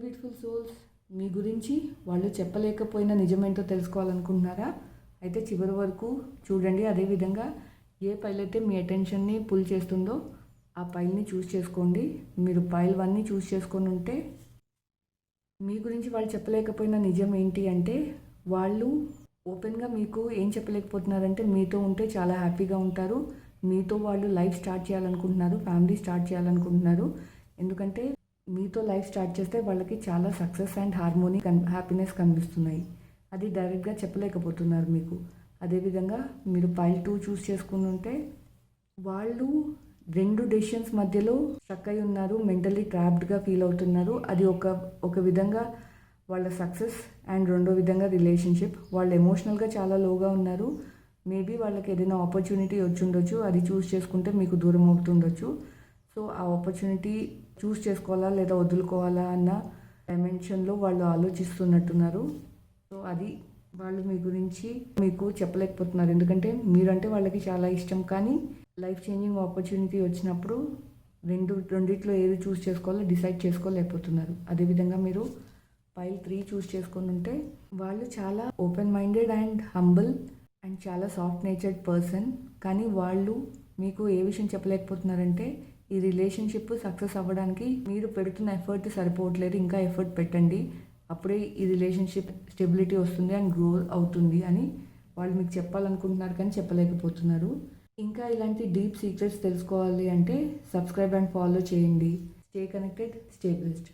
Beautiful souls, మీ గురించి వాళ్ళు చెప్పలేకపోయిన నిజమేంటో తెలుసుకోవాలనుకుంటున్నారా? అయితే చివరి వరకు చూడండి. అదేవిధంగా ఏ పైల్ అయితే మీ అటెన్షన్ని పుల్ చేస్తుందో ఆ పైల్ని చూస్ చేసుకోండి. మీరు పైల్ 1ని చూస్ చేసుకొని ఉంటే మీ గురించి వాళ్ళు చెప్పలేకపోయిన నిజం ఏంటి అంటే, వాళ్ళు ఓపెన్గా మీకు ఏం చెప్పలేకపోతున్నారంటే మీతో ఉంటే చాలా హ్యాపీగా ఉంటారు, మీతో వాళ్ళు లైఫ్ స్టార్ట్ చేయాలనుకుంటున్నారు, ఫ్యామిలీ స్టార్ట్ చేయాలనుకుంటున్నారు. ఎందుకంటే మీతో లైఫ్ స్టార్ట్ చేస్తే వాళ్ళకి చాలా సక్సెస్ అండ్ హార్మోనీ హ్యాపీనెస్ కనిపిస్తున్నాయి. అది డైరెక్ట్గా చెప్పలేకపోతున్నారు మీకు. అదేవిధంగా మీరు పైల్ 2 చూస్ చేసుకుని ఉంటే వాళ్ళు 2 డెసిషన్స్ మధ్యలో స్ట్రక్ అయి ఉన్నారు, మెంటలీ ట్రాప్డ్గా ఫీల్ అవుతున్నారు. అది ఒక విధంగా వాళ్ళ సక్సెస్ అండ్ రెండో విధంగా రిలేషన్షిప్. వాళ్ళు ఎమోషనల్గా చాలా లోగా ఉన్నారు. మేబీ వాళ్ళకి ఏదైనా ఆపర్చునిటీ వచ్చి ఉండొచ్చు, అది చూస్ చేసుకుంటే మీకు దూరం అవుతుండొచ్చు. సో ఆ ఆపర్చునిటీ చూస్ చేసుకోవాలా లేదా వదులుకోవాలా అన్న డైమెన్షన్లో వాళ్ళు ఆలోచిస్తున్నట్టున్నారు. సో అది వాళ్ళు మీ గురించి మీకు చెప్పలేకపోతున్నారు. ఎందుకంటే మీరంటే వాళ్ళకి చాలా ఇష్టం, కానీ లైఫ్ చేంజింగ్ ఆపర్చునిటీ వచ్చినప్పుడు రెండిట్లో ఏది చూస్ చేసుకోవాలో డిసైడ్ చేసుకోలేకపోతున్నారు. అదేవిధంగా మీరు పైల్ 3 చూస్ చేసుకొని ఉంటే వాళ్ళు చాలా open minded and humble and చాలా సాఫ్ట్ నేచర్డ్ పర్సన్. కానీ వాళ్ళు మీకు ఏ విషయం చెప్పలేకపోతున్నారంటే, ఈ రిలేషన్షిప్ సక్సెస్ అవ్వడానికి మీరు పెడుతున్న ఎఫర్ట్ సరిపోవట్లేదు, ఇంకా ఎఫర్ట్ పెట్టండి, అప్పుడే ఈ రిలేషన్షిప్ స్టెబిలిటీ వస్తుంది అండ్ గ్రో అవుతుంది అని వాళ్ళు మీకు చెప్పాలనుకుంటున్నారు, కానీ చెప్పలేకపోతున్నారు. ఇంకా ఇలాంటి డీప్ సీక్రెట్స్ తెలుసుకోవాలి అంటే సబ్స్క్రైబ్ అండ్ ఫాలో చేయండి. Stay connected, stay blessed.